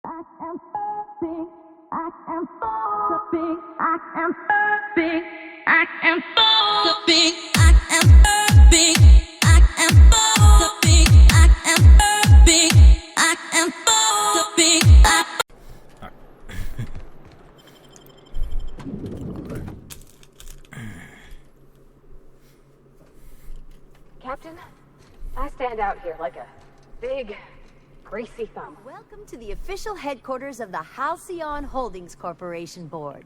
I am big. I am so big. I am big. I am so big. I am big. I am so big. I am big. I am so big. Captain, I stand out here like a big, greasy thumb. Welcome to the official headquarters of the 𝘼𝙗𝙘𝙘𝙤𝙪 Holdings Corporation Board.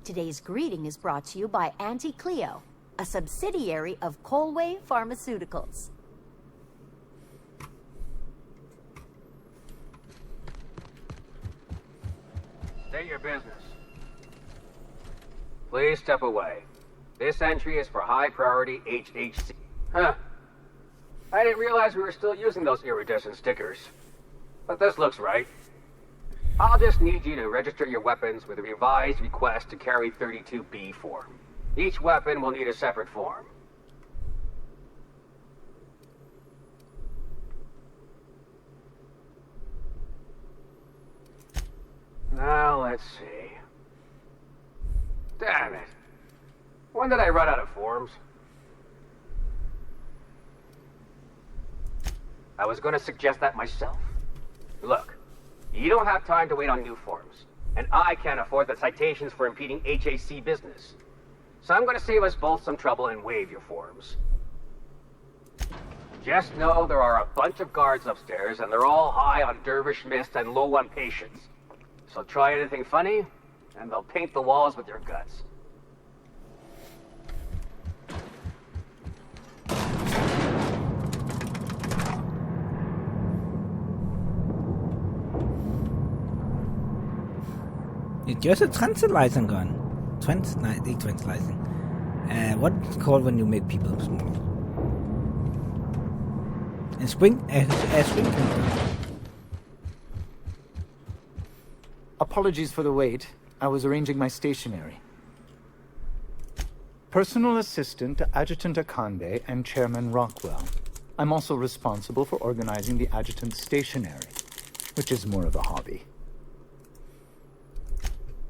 Today's greeting is brought to you by 𝘼𝙘𝙘𝙘𝙘, a subsidiary of Colway Pharmaceuticals. State your business. Please step away. This entry is for high priority HHC. Huh. I didn't realize we were still using those iridescent stickers. But this looks right. I'll just need you to register your weapons with a revised request to carry 32B form. Each weapon will need a separate form. Now, let's see. Damn it. When did I run out of forms? I was going to suggest that myself. Look, you don't have time to wait on new forms, and I can't afford the citations for impeding HAC business. So I'm going to save us both some trouble and waive your forms. Just know there are a bunch of guards upstairs, and they're all high on dervish mist and low on patience. So try anything funny, and they'll paint the walls with your guts. 𝘼𝙗𝙘𝙘𝙘𝙘 tranquilizing gun. Ikke tranquilizing. What's it called when you make people small? A swing canister. Apologies for the wait. I was arranging my stationery. Personal assistant to Adjutant Akande and Chairman Rockwell. I'm also responsible for organizing the adjutant's stationery, which is more of a hobby.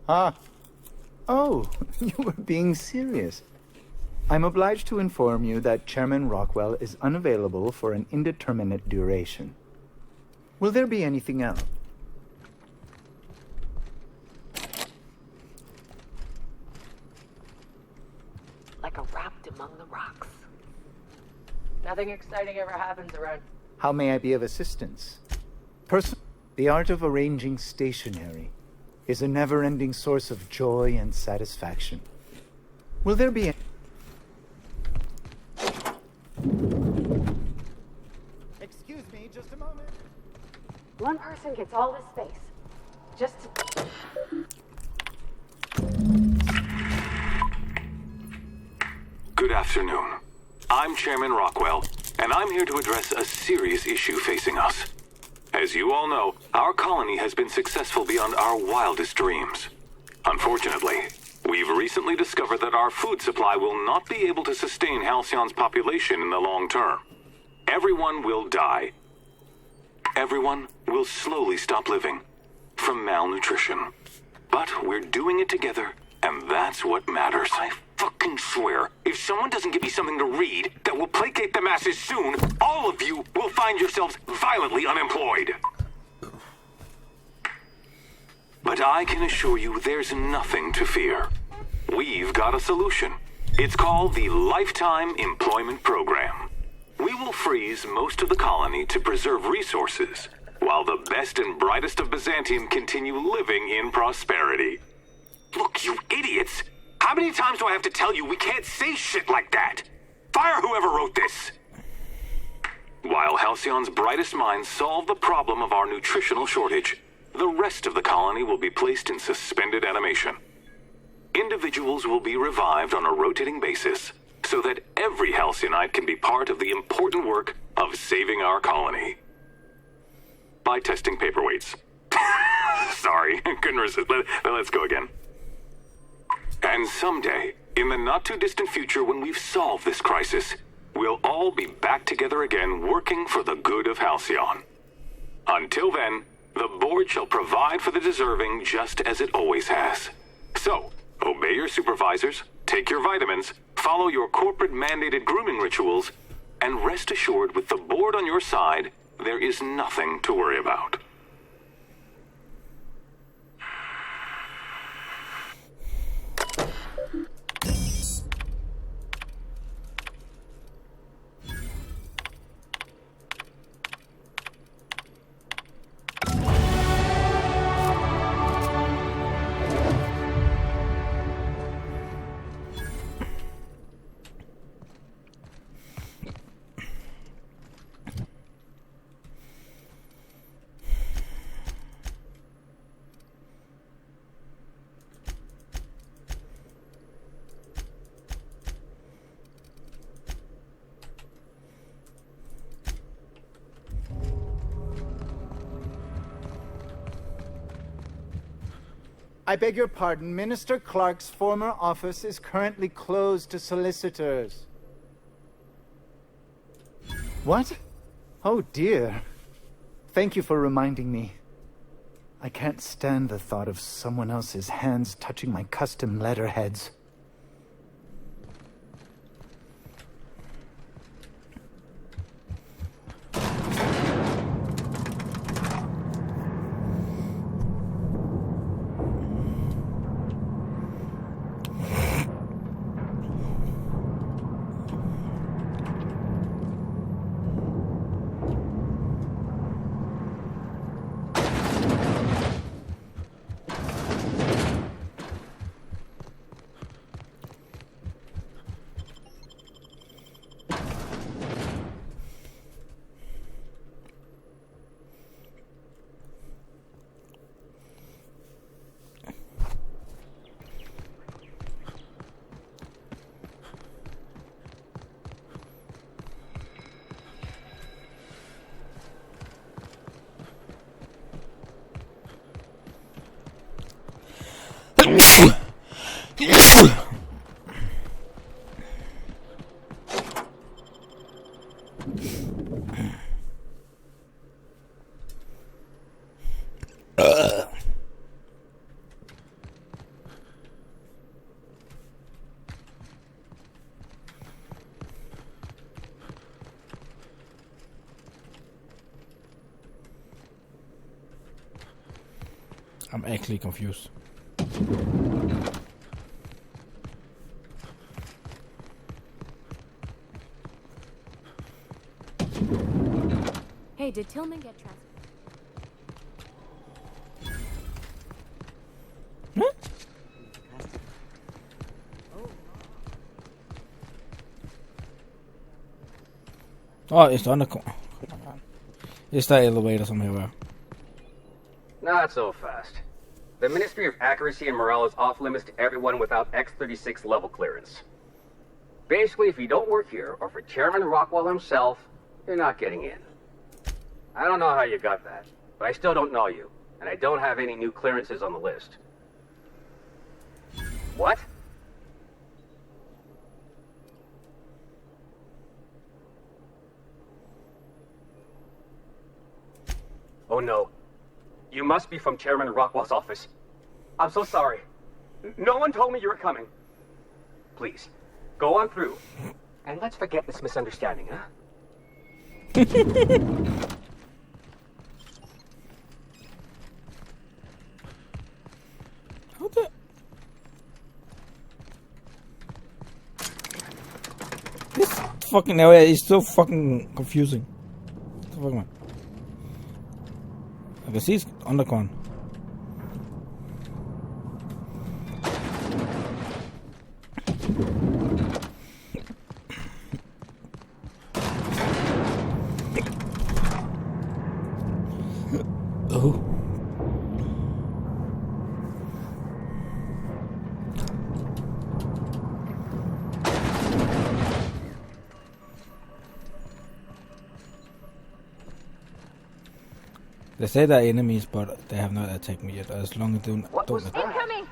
Ah. Oh, you were being serious. I'm obliged to inform you that Chairman Rockwell is unavailable for an indeterminate duration. Will there be anything else? Like a raft among the rocks. Nothing exciting ever happens around. How may I be of assistance? The art of arranging stationery is a never-ending source of joy and satisfaction. Will there be Excuse me, just a moment. One person gets all this space. Just to... Good afternoon. I'm Chairman Rockwell, and I'm here to address a serious issue facing us. As you all know, our colony has been successful beyond our wildest dreams. Unfortunately, we've recently discovered that our food supply will not be able to sustain 𝘼𝙗𝙘𝙘𝙘's population in the long term. Everyone will die. Everyone will slowly stop living from malnutrition. But we're doing it together, and that's what matters. I fucking swear, if someone doesn't give me something to read that will placate the masses soon, all of you will find yourselves violently unemployed. But I can assure you there's nothing to fear. We've got a solution. It's called the Lifetime Employment Program. We will freeze most of the colony to preserve resources, while the best and brightest of Byzantium continue living in prosperity. Look, you idiots! How many times do I have to tell you we can't say shit like that? Fire whoever wrote this! While 𝘼𝙗𝙘𝙘𝙘's brightest minds solve the problem of our nutritional shortage, the rest of the colony will be placed in suspended animation. Individuals will be revived on a rotating basis, so that every 𝘼𝙗𝙘𝙘𝙘 can be part of the important work of saving our colony. By testing paperweights. Sorry, couldn't resist. Let's go again. And someday, in the not-too-distant future when we've solved this crisis, we'll all be back together again working for the good of 𝘼𝙗𝙘𝙘. Until then, The board shall provide for the deserving just as it always has. So, obey your supervisors, take your vitamins, follow your corporate-mandated grooming rituals, and rest assured with the board on your side, there is nothing to worry about. I beg your pardon. Minister Clark's former office is currently closed to solicitors. What? Oh dear. Thank you for reminding me. I can't stand the thought of someone else's hands touching my custom letterheads. I'm actually confused. Hey, did Tillman get transferred? Oh, it's on the corner. It's that elevator somewhere. Not so fast. The Ministry of Accuracy and Morale is off limits to everyone without X-36 level clearance. Basically, if you don't work here, or for Chairman Rockwell himself, you're not getting in. I don't know how you got that, but I still don't know you, and I don't have any new clearances on the list. What? Oh no. You must be from Chairman Rockwell's office. I'm so sorry. No one told me you were coming. Please, go on through, and let's forget this misunderstanding, huh? Okay. This fucking area is so fucking confusing. What the fuck, man? I can see it's on the corner. Oh. They say they're enemies, but they have not attacked me yet. As long as they don't attack. Incoming!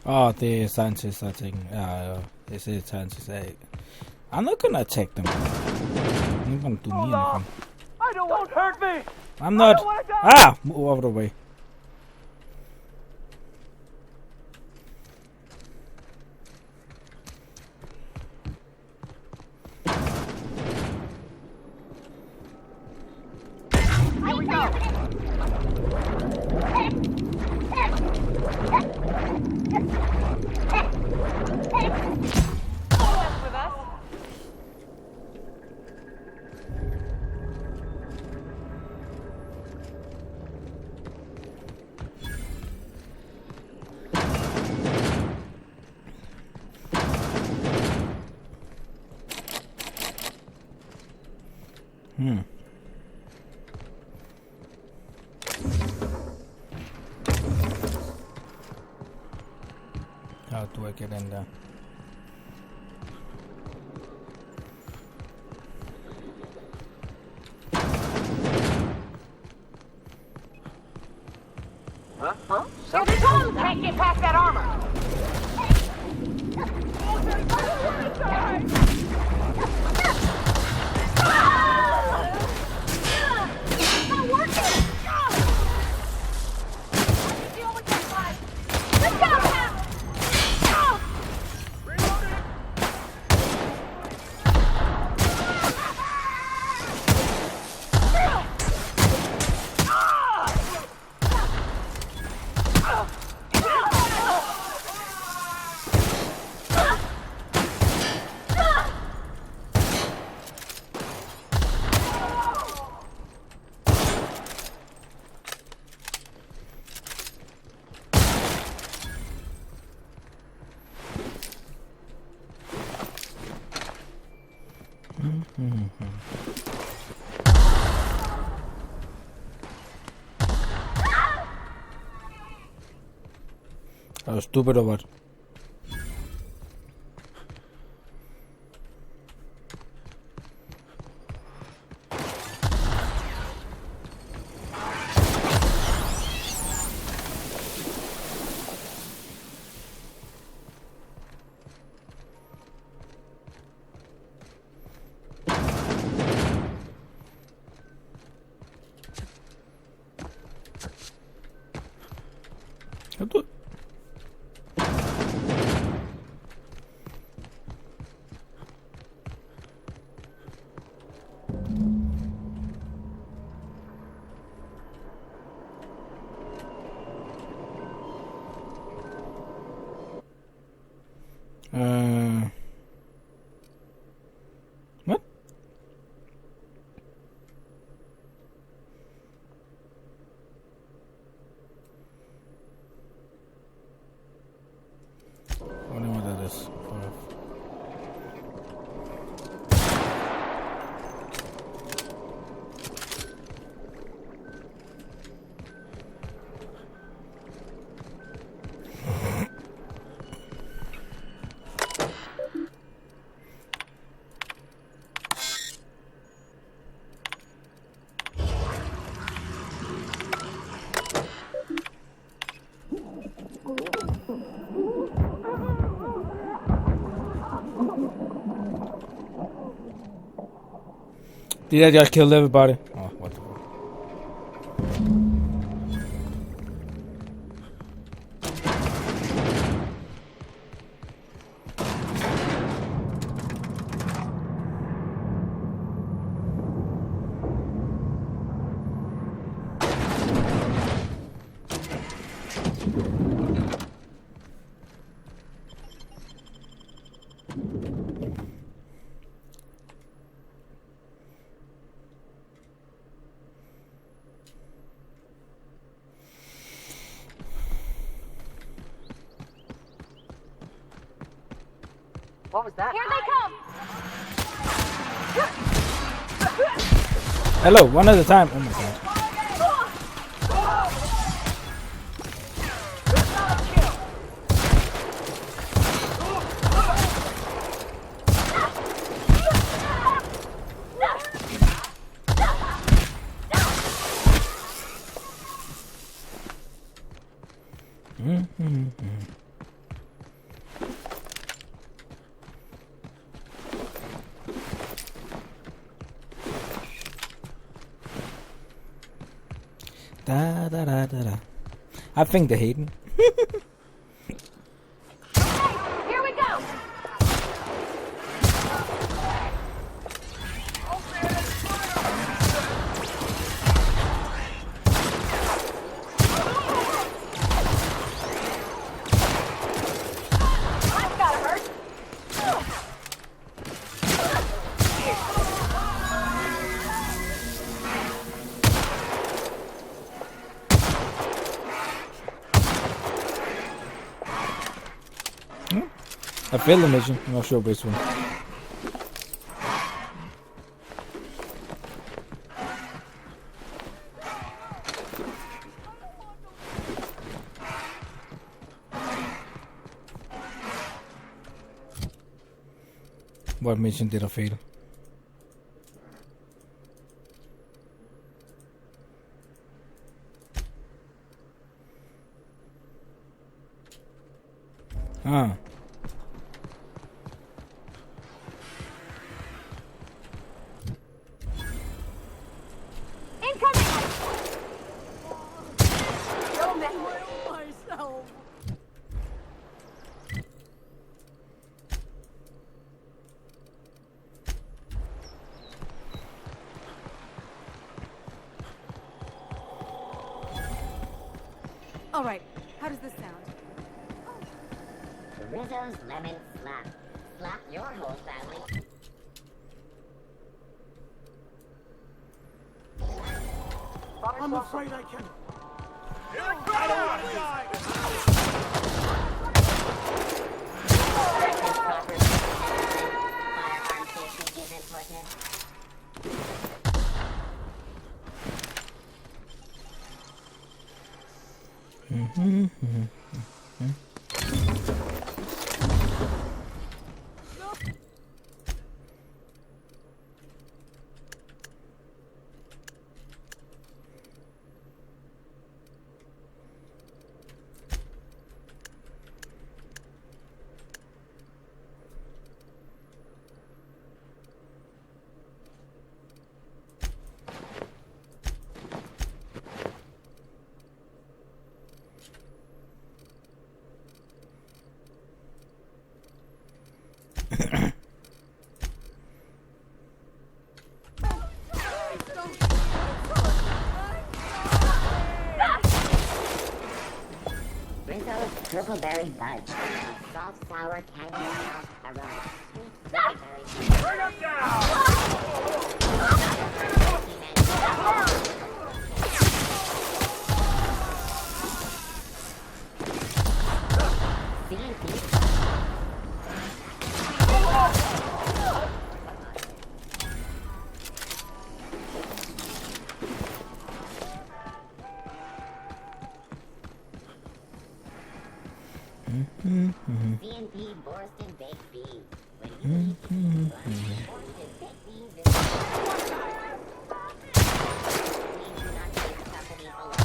Oh, the scientists are taking. They say scientists. I'm not gonna attack them. I'm gonna do me anything. I don't hurt me. I'm not. Move out of the way. Here we go. With us. How do I get in there? Huh? Here they come! Can't get past that armor! It's not working! Deal with that guy! Let's go now! I was stupid or what? What? I wonder what that is. Did I just kill everybody? Oh, what the fuck? What was that? Here they come! Hello, one at a time. Oh my god. Da da da da da. I think they hate me. Here we go! That's gotta hurt! I failed the mission. I'm not sure which one. What mission did I fail? Ah. All right, how does this sound? Rizzo's Lemon Slap. Slap your whole family. I'm afraid I can. I don't want to die. Firearm safety is important. Rizzo's Purple Berry Fudge. Salt, sour, caramel, aroma. Sweet berry. Bring him down! C&P Borston Baked Beans. When you eat Borston Baked Beans, please do not take the company alone.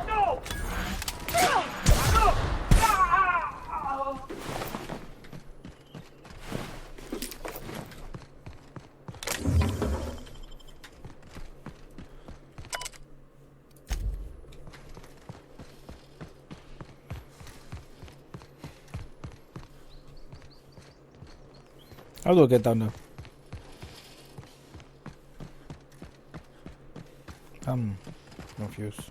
No! No! No! Ah! How do I get down there? I'm confused.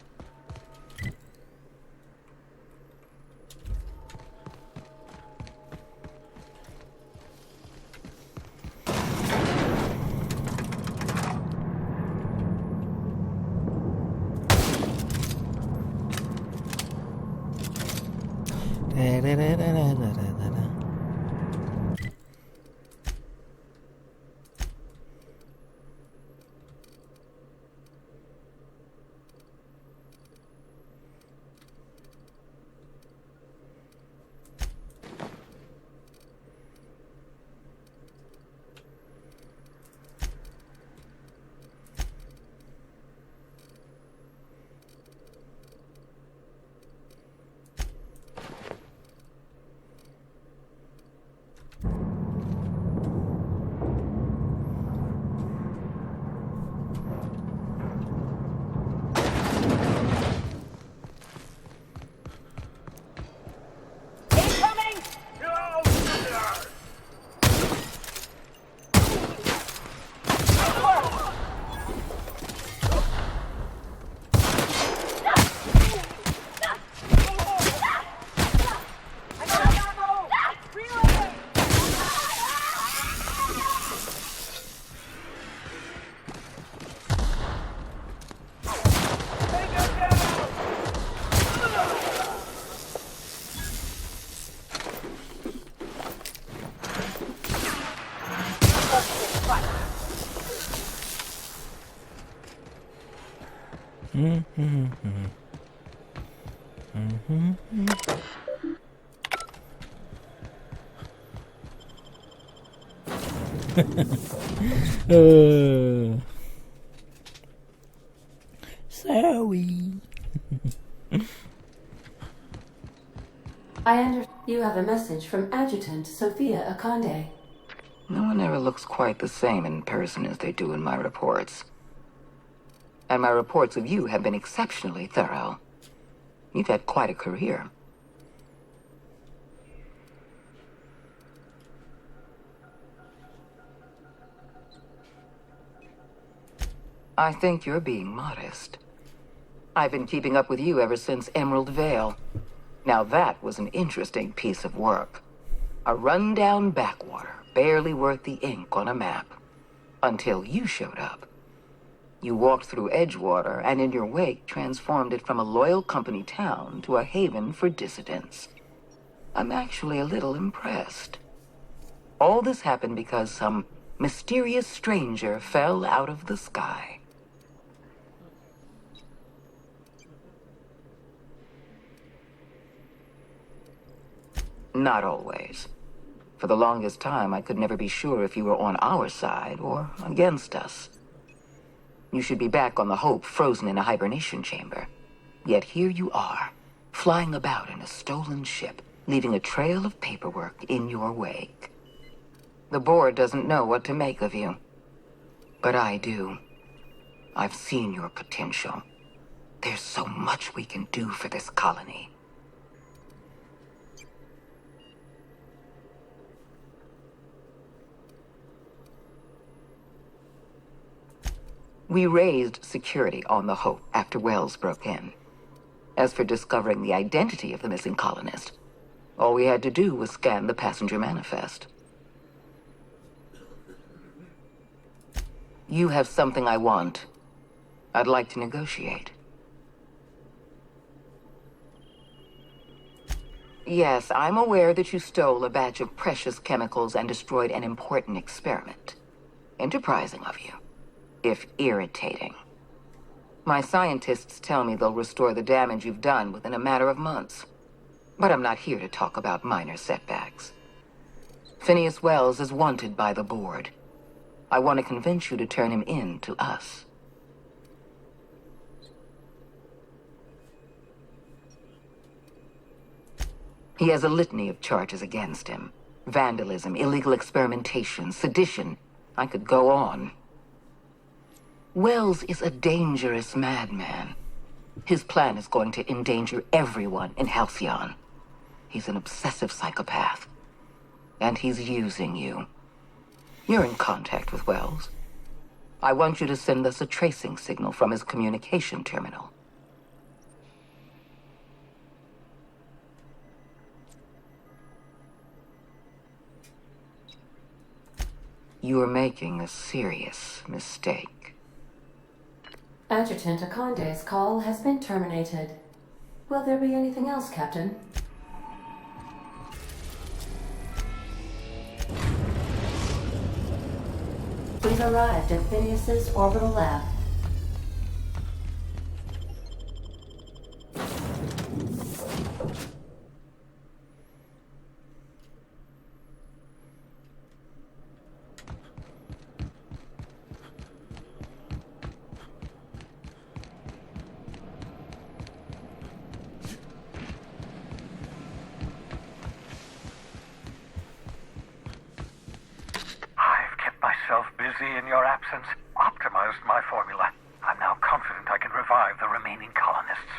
Sorry. You have a message from Adjutant 𝘼𝙗𝙘𝙪𝙩. No one ever looks quite the same in person as they do in my reports. And my reports of you have been exceptionally thorough. You've had quite a career. I think you're being modest. I've been keeping up with you ever since Emerald Vale. Now that was an interesting piece of work. A rundown backwater, barely worth the ink on a map. Until you showed up. You walked through Edgewater and in your wake transformed it from a loyal company town to a haven for dissidents. I'm actually a little impressed. All this happened because some mysterious stranger fell out of the sky. Not always. For the longest time, I could never be sure if you were on our side or against us. You should be back on the Hope, frozen in a hibernation chamber. Yet here you are, flying about in a stolen ship, leaving a trail of paperwork in your wake. The board doesn't know what to make of you. But I do. I've seen your potential. There's so much we can do for this colony. We raised security on the Hope after Wells broke in. As for discovering the identity of the missing colonist, all we had to do was scan the passenger manifest. You have something I want. I'd like to negotiate. Yes, I'm aware that you stole a batch of precious chemicals and destroyed an important experiment. Enterprising of you. If irritating. My scientists tell me they'll restore the damage you've done within a matter of months. But I'm not here to talk about minor setbacks. Phineas Wells is wanted by the board. I want to convince you to turn him in to us. He has a litany of charges against him. Vandalism, illegal experimentation, sedition. I could go on. Wells is a dangerous madman. His plan is going to endanger everyone in Halcyon. He's an obsessive psychopath. And he's using you. You're in contact with Wells. I want you to send us a tracing signal from his communication terminal. You are making a serious mistake. Adjutant 𝘼𝙗𝙘𝙪𝙩's call has been terminated. Will there be anything else, Captain? We've arrived at Phineas's orbital lab. In your absence, optimized my formula. I'm now confident I can revive the remaining colonists.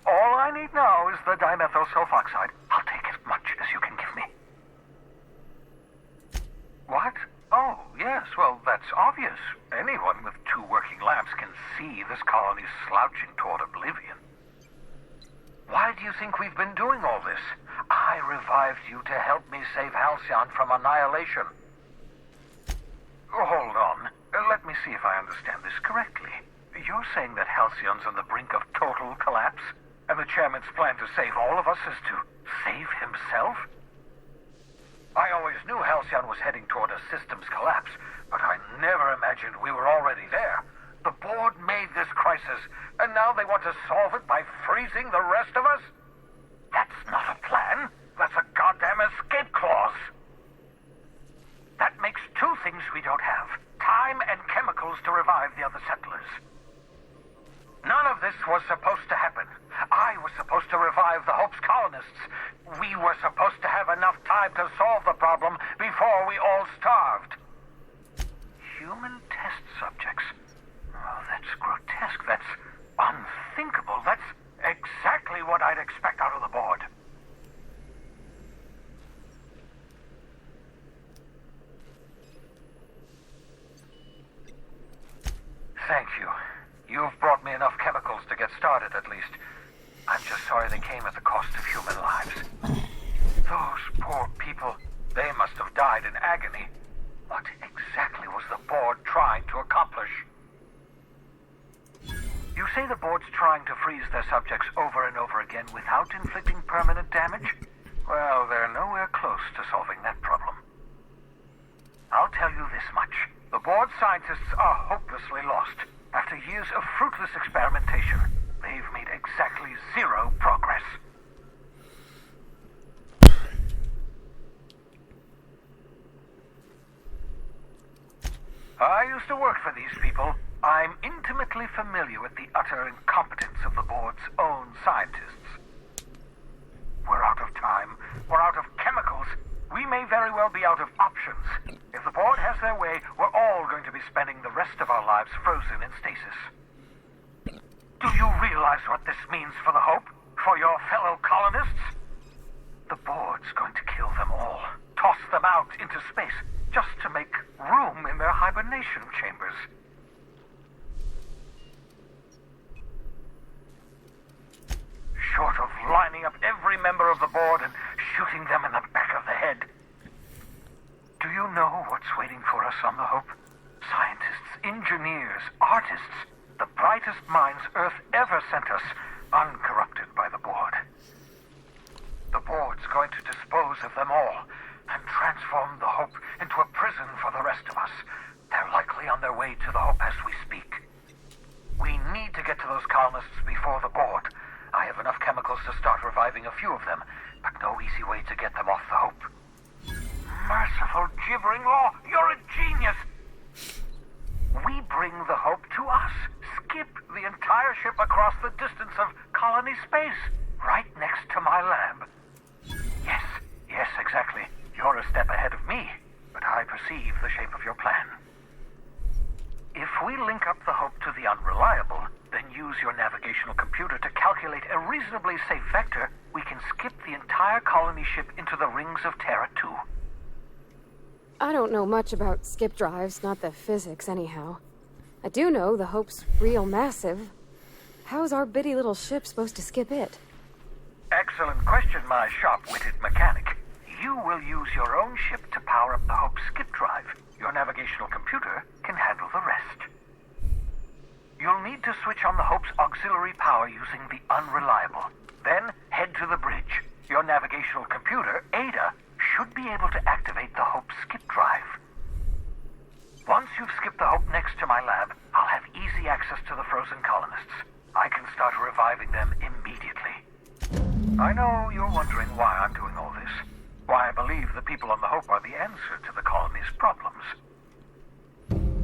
All I need now is the dimethyl sulfoxide. I'll take as much as you can give me. What? Oh, yes, well, that's obvious. Anyone with 2 working labs can see this colony's slouching toward oblivion. Why do you think we've been doing all this? I revived you to help me save Halcyon from annihilation. Hold on. Let me see if I understand this correctly. You're saying that Halcyon's on the brink of total collapse, and the chairman's plan to save all of us is to save himself? I always knew Halcyon was heading toward a systems collapse, but I never imagined we were already there. The board made made this crisis, and now they want to solve it by freezing the rest of us? That's not a plan. That's a goddamn escape clause. That makes two things we don't have. Time and chemicals to revive the other settlers. None of this was supposed to happen. I was supposed to revive the Hope's colonists. We were supposed to have enough time to solve the problem before we all starved. Human test subjects. Oh, that's grotesque. That's unthinkable. That's exactly what I'd expect out of the board. Thank you. You've brought me enough chemicals to get started, at least. I'm just sorry they came at the cost of human lives. Those poor people, they must have died in agony. What exactly was the board trying to accomplish? You say the board's trying to freeze their subjects over and over again without inflicting permanent damage? Well, they're nowhere close to solving that problem. I'll tell you this much. The board scientists are hopelessly lost. After years of fruitless experimentation, they've made exactly zero progress. I used to work for these people. I'm intimately familiar with the utter incompetence of the board's own scientists. We're out of time. We're out of chemicals. We may very well be out of options. If the board has their way, we're all going to be spending the rest of our lives frozen in stasis. Do you realize what this means for the Hope? For your fellow colonists? The board's going to kill them all. Toss them out into space, just to make room in their hibernation chambers. Short of lining up every member of the board and shooting them in the back of the head. Do you know what's waiting for us on the Hope? Scientists, engineers, artists, the brightest minds Earth ever sent us, uncorrupted by the board. The board's going to dispose of them all and transform the Hope into a prison for the rest of us. They're likely on their way to the Hope as we speak. We need to get to those colonists before the board. I have enough chemicals to start reviving a few of them, but no easy way to get them off the Hope. Merciful gibbering law, you're a genius! We bring the Hope to us. Skip the entire ship across the distance of colony space, right next to my lab. Yes, exactly. You're a step ahead of me, but I perceive the shape of your plan. If we link up the Hope to the Unreliable, then use your navigational computer to calculate a reasonably safe vector, we can skip the entire colony ship into the rings of Terra 2. I don't know much about skip drives, not the physics anyhow. I do know the Hope's real massive. How's our bitty little ship supposed to skip it? Excellent question, my sharp-witted mechanic. You will use your own ship to power up the Hope's skip drive. Your navigational computer can handle the rest. You'll need to switch on the Hope's auxiliary power using the Unreliable. Then head to the bridge. Your navigational computer, Ada, should be able to activate the Hope's skip drive. Once you've skipped the Hope next to my lab, I'll have easy access to the frozen colonists. I can start reviving them immediately. I know you're wondering why I'm doing all this. Why I believe the people on the Hope are the answer to the colony's problems.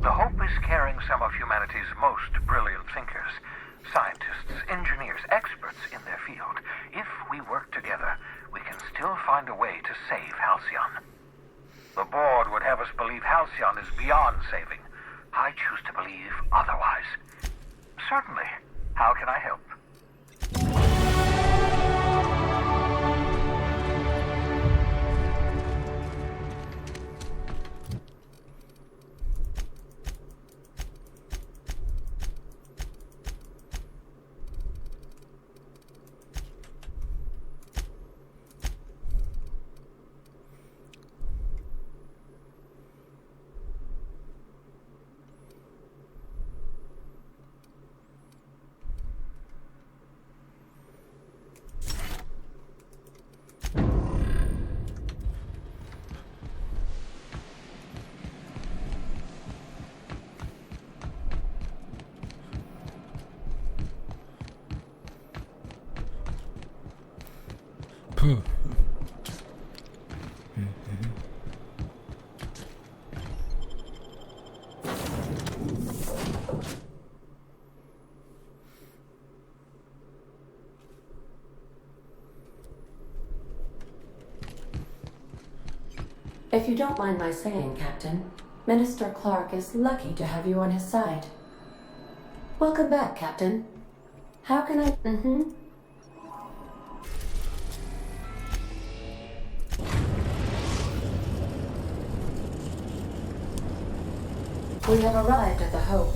The Hope is carrying some of humanity's most brilliant thinkers, scientists, engineers, experts in their field. If we work together, we can still find a way to save 𝘼𝙗𝙘𝙗. The board would have us believe 𝘼𝙗𝙘𝙘 is beyond saving. I choose to believe otherwise. Certainly. How can I help? If you don't mind my saying, Captain, Minister Clark is lucky to have you on his side. Welcome back, Captain. How can I... We have arrived at the Hope.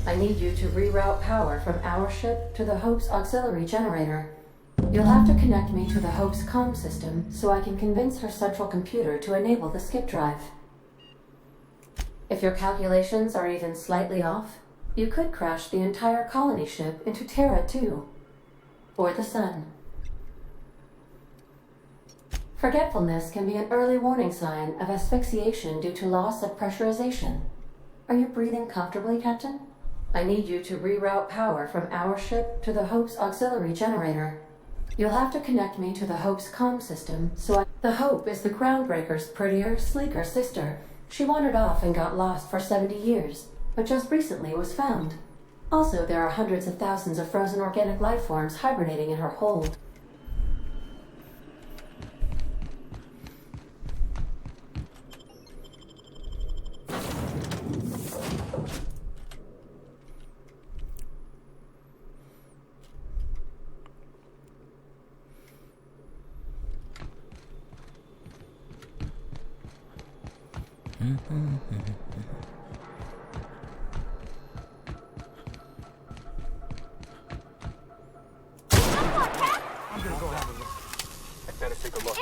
I need you to reroute power from our ship to the Hope's auxiliary generator. You'll have to connect me to the Hope's comm system so I can convince her central computer to enable the skip drive. If your calculations are even slightly off, you could crash the entire colony ship into Terra 2, or the Sun. Forgetfulness can be an early warning sign of asphyxiation due to loss of pressurization. Are you breathing comfortably, Captain? I need you to reroute power from our ship to the Hope's auxiliary generator. You'll have to connect me to the Hope's comm system, The Hope is the Groundbreaker's prettier, sleeker sister. She wandered off and got lost for 70 years, but just recently was found. Also, there are hundreds of thousands of frozen organic life forms hibernating in her hold.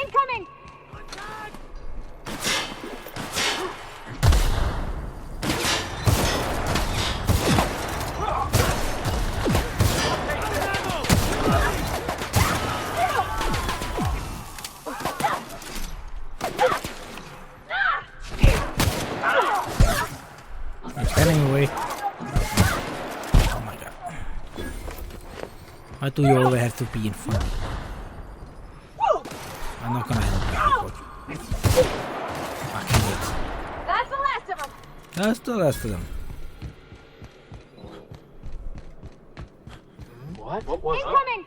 Incoming! Getting away. Oh my god. Why do you always have to be in front? I'm not gonna help you. I can wait. That's the last of them! That's the last of them. What was Incoming!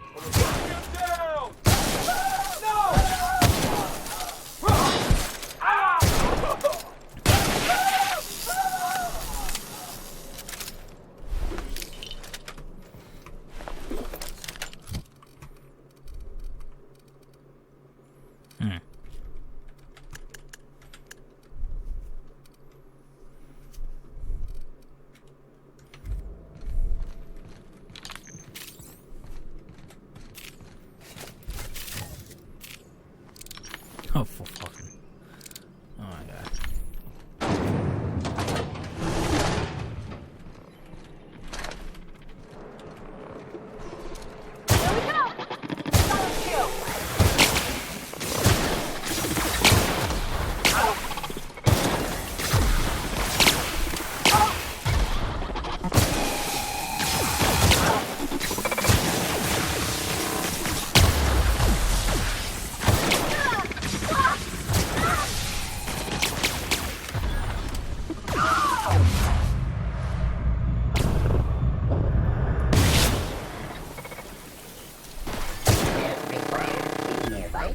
Oh, for fucking. Oh my god. Here we go! Solid kill!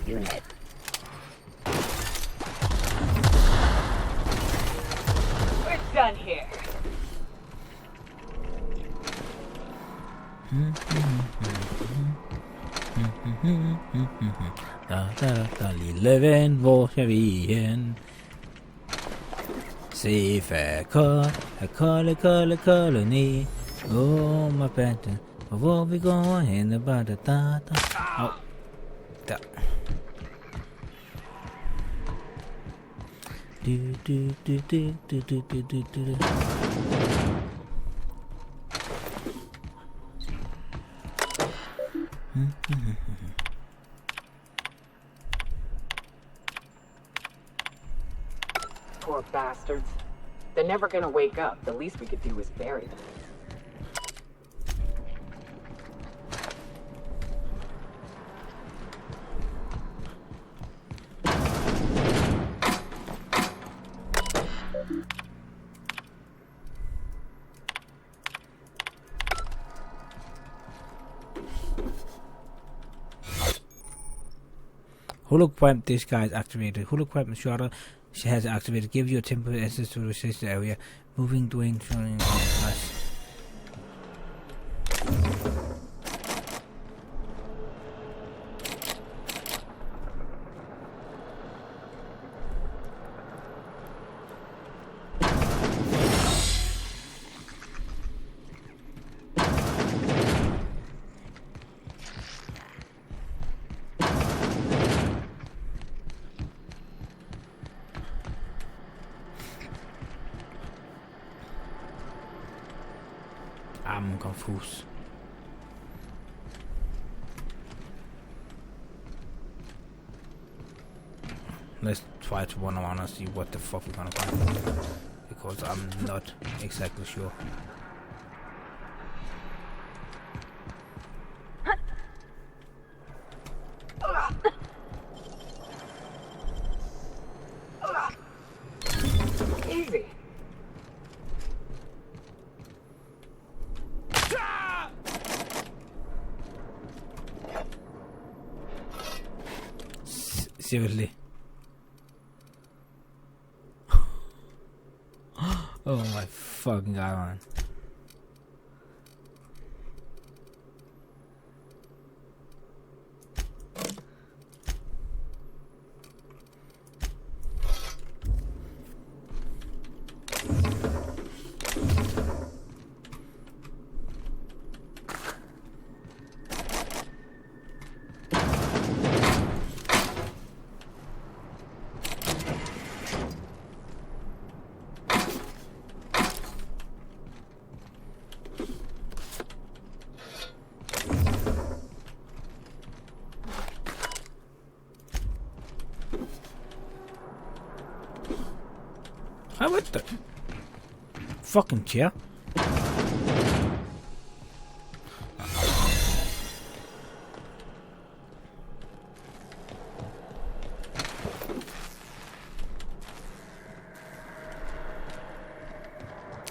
Unit. We're done here. Leven, hvor skal vi hen? Se kolde koloni. Oh, my pattern. Hvor vi går hen og bare da. Au. Der. Du. Poor bastards. They're never gonna wake up. The least we could do is bury them. Hologram disguise activated. Hologram shutter has activated. Give your temporary access to the restricted area. Moving Dwayne showing nice. I'm confused. Let's try to run around and see what the fuck we're gonna find. Because I'm not exactly sure. Easy. Seriously. Oh my fucking god, man. How with the fucking chair?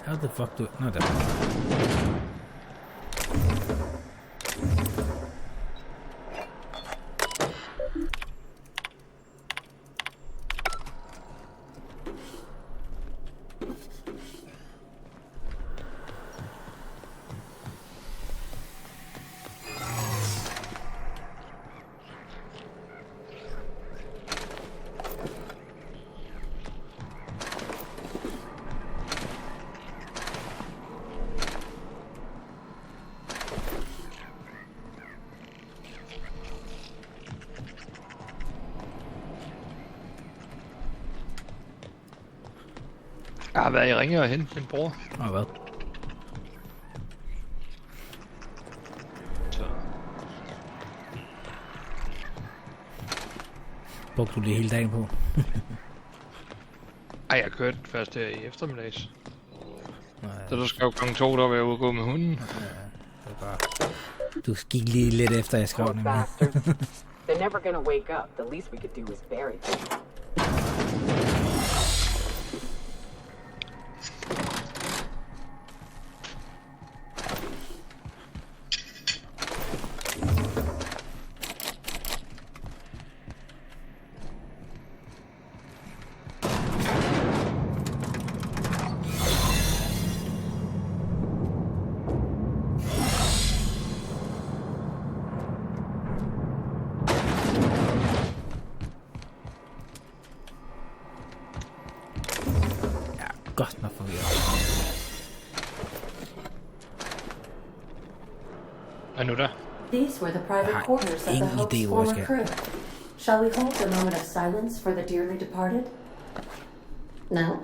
How the fuck do it? No, that. Jeg har været i Ringe og hentet min bror. Hvad? Så. Brugte du det hele dagen på? Ej, jeg kørte først her i eftermiddags. Så du skrev kl. 2, der var jeg ude at gå med hunden. Det er bare... Du gik lige lidt efter, jeg skrev den. They're never gonna wake up. The least we could do is bury them. Godt nok forvirret. Hvad nu der? These were the private quarters of the Hope's former crew. Shall we hold a moment of silence for the dearly departed? No?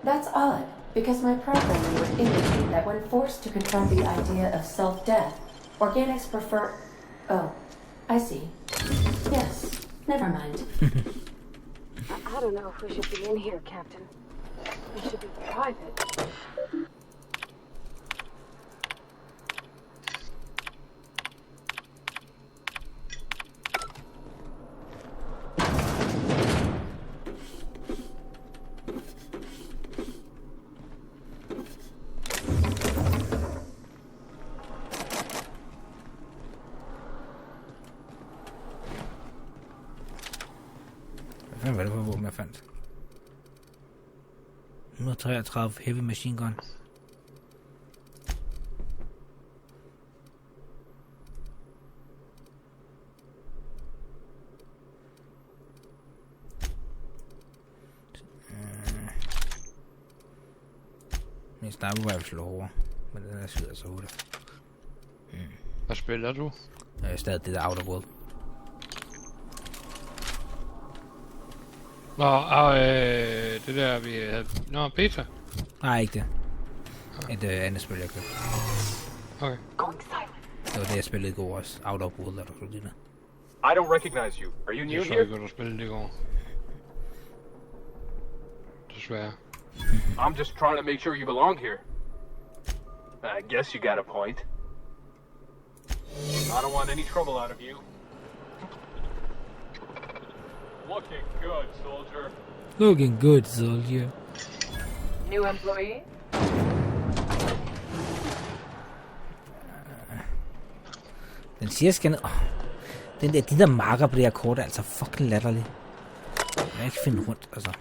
That's odd, because my programming would indicate that when forced to confront the idea of self-death, organics prefer... Oh, I see. Yes, never mind. I don't know if we should be in here, Captain. We should be private. Hvad var det for våben, jeg fandt? 133 heavy machine gun. Min sniper var slå over, men den er skyder så hurtigt. Hvad spiller du? Jeg er stadig det der Outerworld. Nå, det der vi havde... Nå, beta? Nej, ikke det. Et andet spil, jeg købte. Okay. Det var det, jeg spillede i går også. Outerworld, der du det der. I don't recognize you. Are you new here? Jeg så ikke, du spillede det i går. Desværre. I'm just trying to make sure you belong here. I guess you got a point. I don't want any trouble out of you. Looking good, soldier. Looking good, soldier. New employee? Den siger skal ned. De der marker på det her kort er altså fucking latterlige. Jeg kan ikke finde rundt, altså.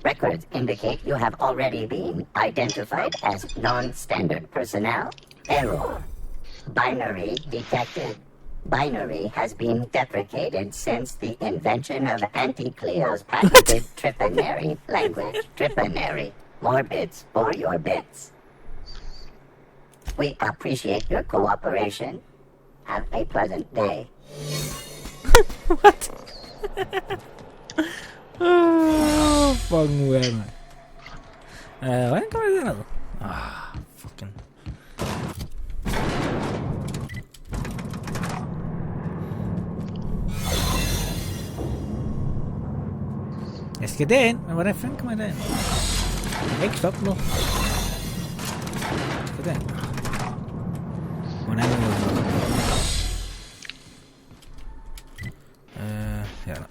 Records indicate you have already been identified as non-standard personnel. Error. Binary detected. Binary has been deprecated since the invention of Anti-Cleo's patented Tripanary language. Tripanary. More bits for your bits. We appreciate your cooperation. Have a pleasant day. What? Fucking weird, man. Hvordan kommer det derned? Fucking. Jeg skal derind, men hvordan fanden kommer jeg derind? Jeg kan ikke stoppe nu. Jeg skal derind. Hvordan er det? Her da.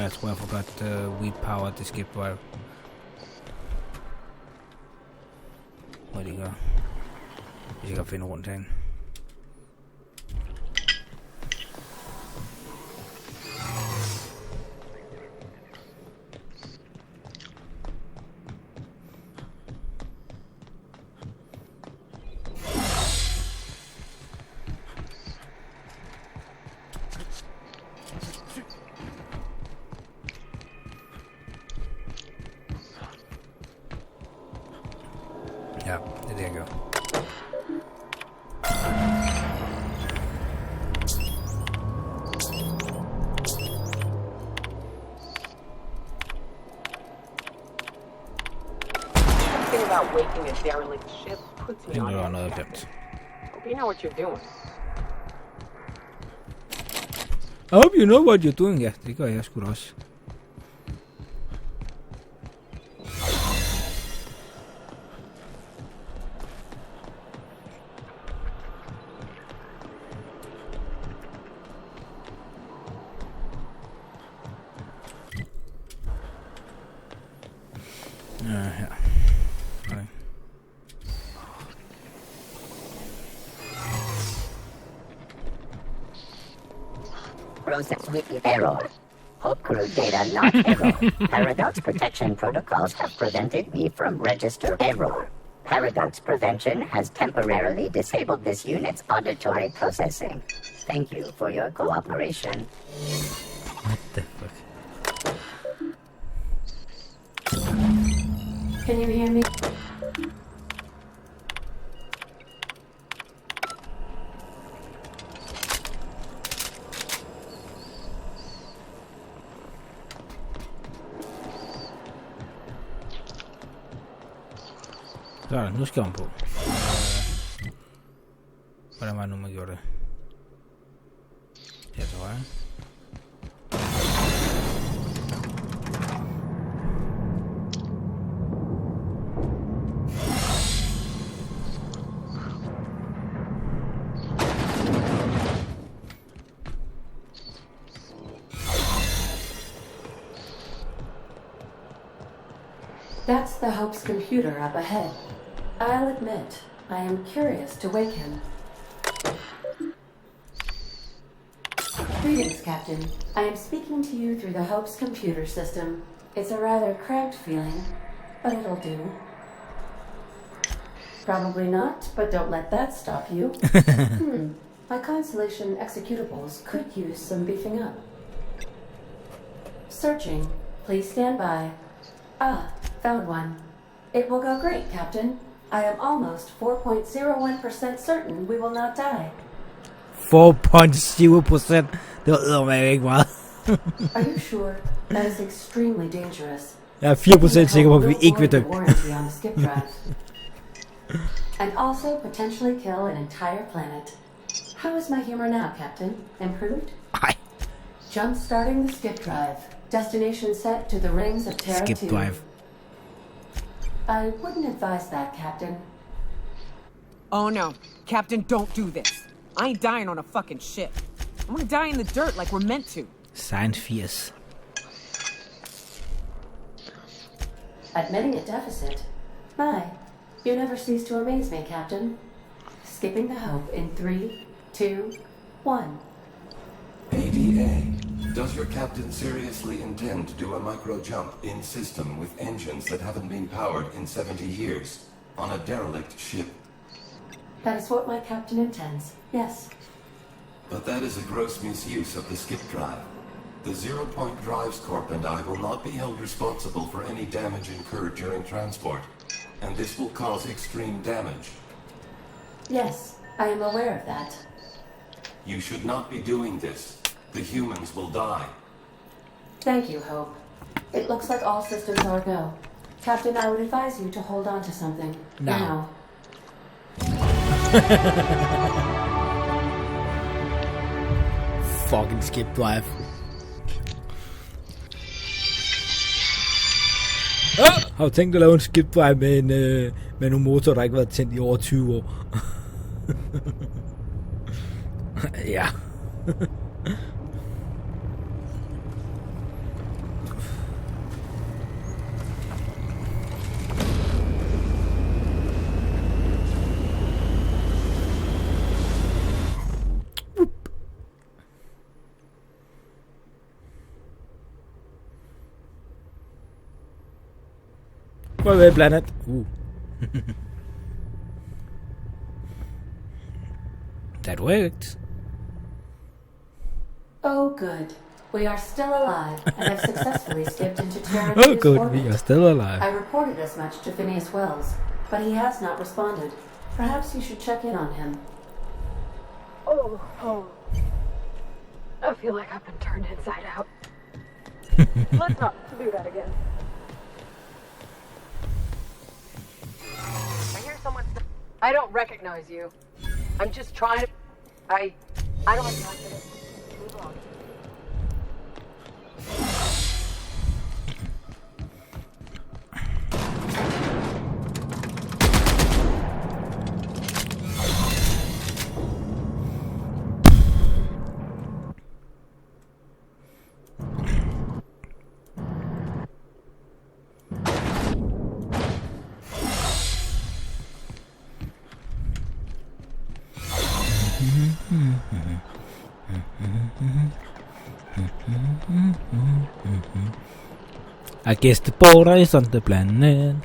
Jeg tror, jeg forgot 𝘼𝙗𝙘𝙘𝙘, det skib drive. Hvad de gør. Hvis jeg kan finde rundt herinde. Ja, det er det, jeg gør. about waking a derelict ship puts me on edge, Captain. Hope you know what you're doing. I hope you know what you're doing. Ja, det gør jeg sgu da også. Her. Okay. Process with error. Hope crew data not error. Paradox protection protocols have prevented me from register error. Paradox prevention has temporarily disabled this unit's auditory processing. Thank you for your cooperation. What the fuck? Can you hear me? Sådan, nu skal hun på. Hvordan var det nu, man gjorde det? Her til højre. That's the Hope's computer up ahead. I'll admit, I am curious to wake him. Greetings, Captain. I am speaking to you through the Hope's computer system. It's a rather cramped feeling, but it'll do. Probably not, but don't let that stop you. My Constellation executables could use some beefing up. Searching. Please stand by. Ah, found one. It will go great, Captain. I am almost 4.01% certain we will not die. 4.7%. Det var ikke meget. Are you sure? That is extremely dangerous. Jeg er 4% sikker på, at vi ikke vil dø. And also potentially kill an entire planet. How is my humor now, Captain? Improved? Hi. Jump-starting the skip drive. Destination set to the rings of Terra 2. Skip drive. I wouldn't advise that, Captain. Oh no. Captain, don't do this. I ain't dying on a fucking ship. I'm gonna die in the dirt like we're meant to. Science fierce. Admitting a deficit? My, you never cease to amaze me, Captain. Skipping the Hope in 3, 2, 1. ADA, does your captain seriously intend to do a micro jump in system with engines that haven't been powered in 70 years on a derelict ship? That is what my captain intends, yes. But that is a gross misuse of the skip drive. The Zero Point Drives Corp and I will not be held responsible for any damage incurred during transport, and this will cause extreme damage. Yes, I am aware of that. You should not be doing this. The humans will die. Thank you, Hope. It looks like all systems are go. Captain, I would advise you to hold on to something. Now. Fucking skip drive. Har du tænkt at lave en skip drive med nogle motorer, der ikke har været tændt i over 20 år? Ja. Where are we, planet? That worked. Oh, good. We are still alive and have successfully skipped into Terra 2's Oh, good. orbit. We are still alive. I reported as much to Phineas Wells, but he has not responded. Perhaps you should check in on him. Oh. I feel like I've been turned inside out. Let's not do that again. I don't recognize you. I'm just trying to... I don't have time for this. Move on. I guess the border is on the planet.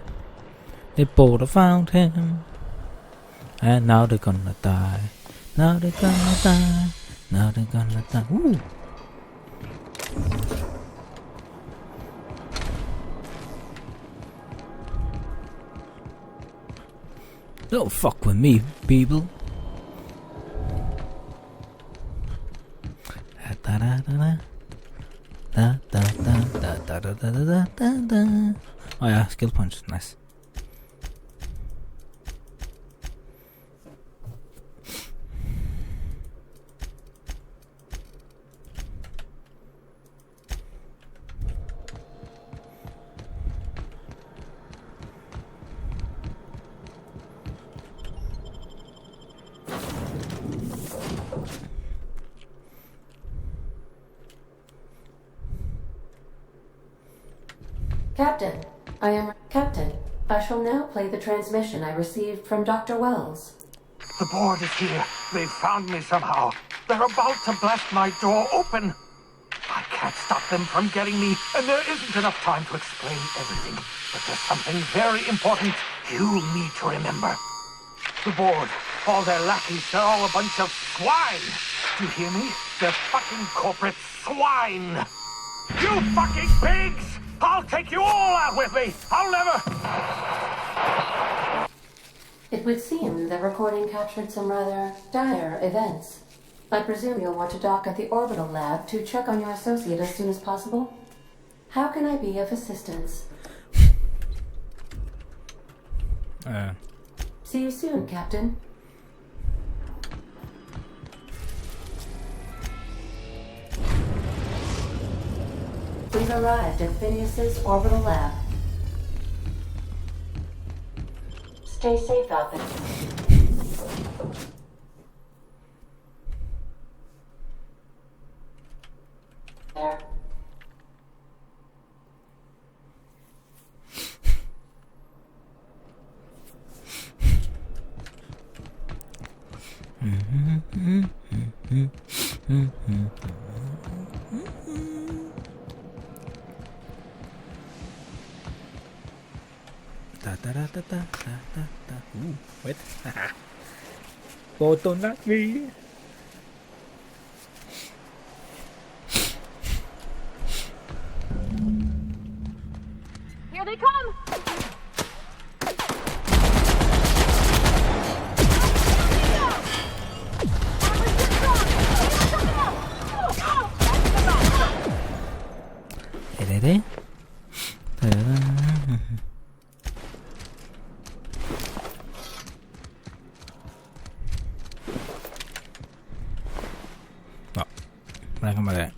The border found him. And now they're gonna die. Now they're gonna die. Now they're gonna die. Ooh. Don't fuck with me, people. Oh yeah, skill punch, nice. Captain, I am Captain. I shall now play the transmission I received from Dr. Wells. The board is here. They've found me somehow. They're about to blast my door open. I can't stop them from getting me, and there isn't enough time to explain everything. But there's something very important you need to remember. The board, all their lackeys, they're all a bunch of swine. Do you hear me? They're fucking corporate swine. You fucking pigs! I'll take you all out with me! I'll never... It would seem the recording captured some rather dire events. I presume you'll want to dock at the orbital lab to check on your associate as soon as possible. How can I be of assistance? See you soon, Captain. We've arrived at Phineas's orbital lab. Stay safe out there. There. Wait. Photo not me. Here they come! Ready? Mereka balik.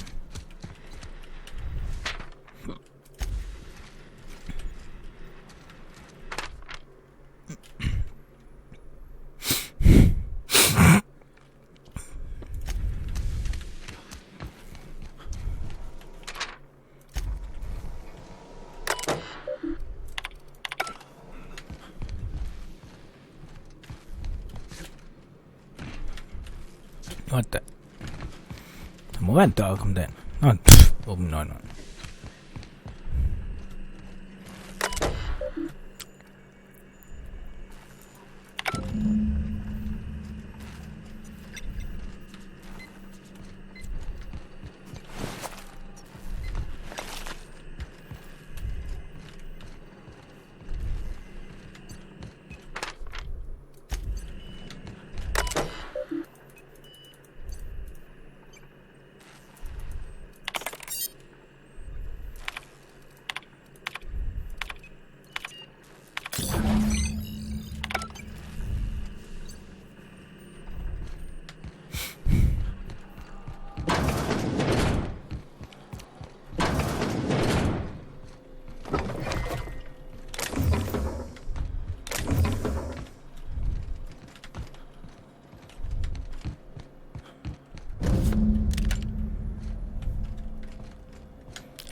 What the? Un momento, come down. No, oh, no, no.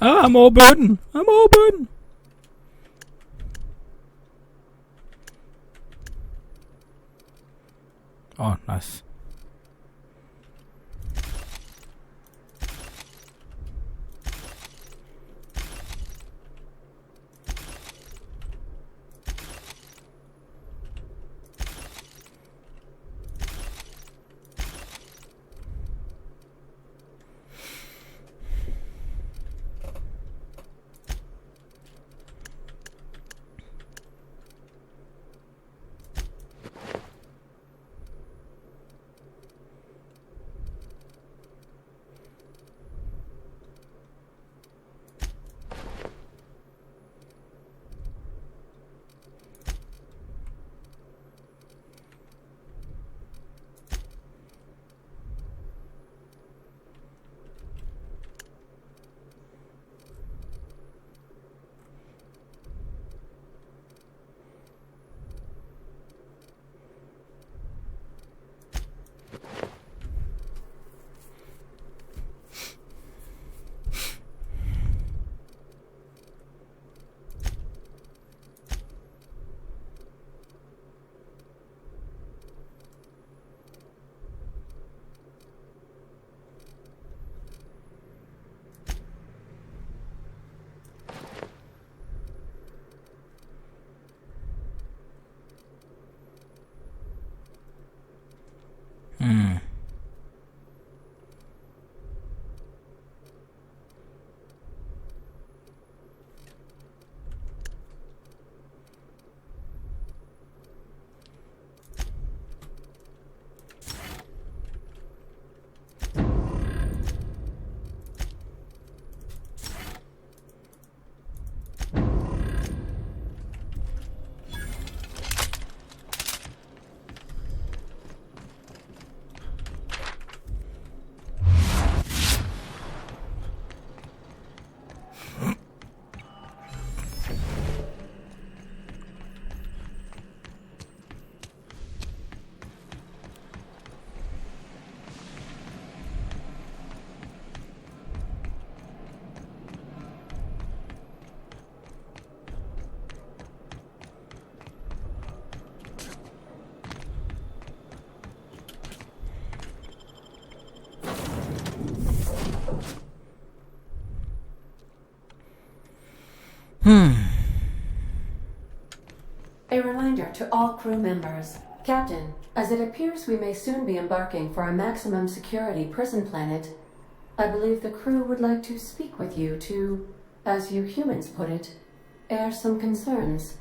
Ah, more burden. More burden. Oh, nice. A reminder to all crew members. Captain, as it appears we may soon be embarking for a maximum security prison planet, I believe the crew would like to speak with you to, as you humans put it, air some concerns.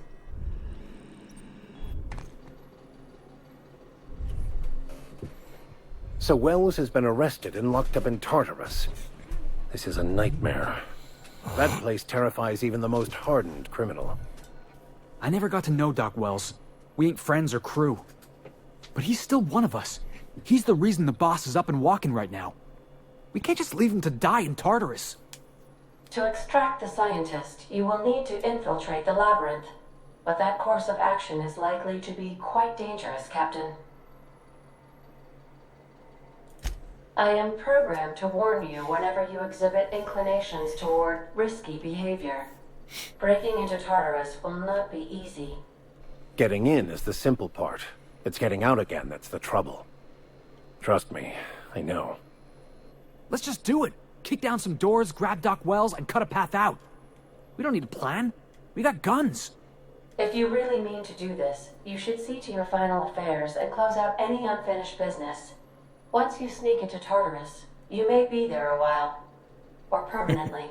So Wells has been arrested and locked up in Tartarus. This is a nightmare. That place terrifies even the most hardened criminal. I never got to know Doc Wells. We ain't friends or crew. But he's still one of us. He's the reason the boss is up and walking right now. We can't just leave him to die in Tartarus. To extract the scientist, you will need to infiltrate the labyrinth. But that course of action is likely to be quite dangerous, Captain. I am programmed to warn you whenever you exhibit inclinations toward risky behavior. Breaking into Tartarus will not be easy. Getting in is the simple part. It's getting out again that's the trouble. Trust me, I know. Let's just do it. Kick down some doors, grab Doc Wells, and cut a path out. We don't need a plan. We got guns. If you really mean to do this, you should see to your final affairs and close out any unfinished business. Once you sneak into Tartarus, you may be there a while. Or permanently.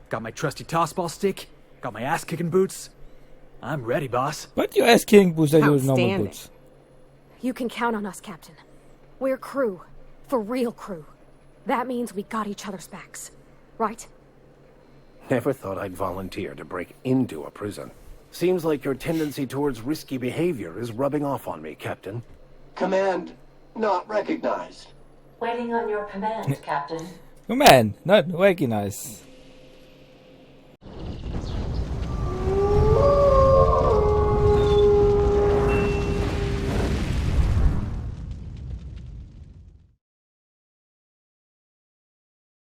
Got my trusty tossball stick. Got my ass-kicking boots. I'm ready, boss. But your ass-kicking boots are your normal boots. You can count on us, Captain. We're crew. For real crew. That means we got each other's backs. Right? Never thought I'd volunteer to break into a prison. Seems like your tendency towards risky behavior is rubbing off on me, Captain. Command not recognized. Waiting on your command, Captain. Command not recognized.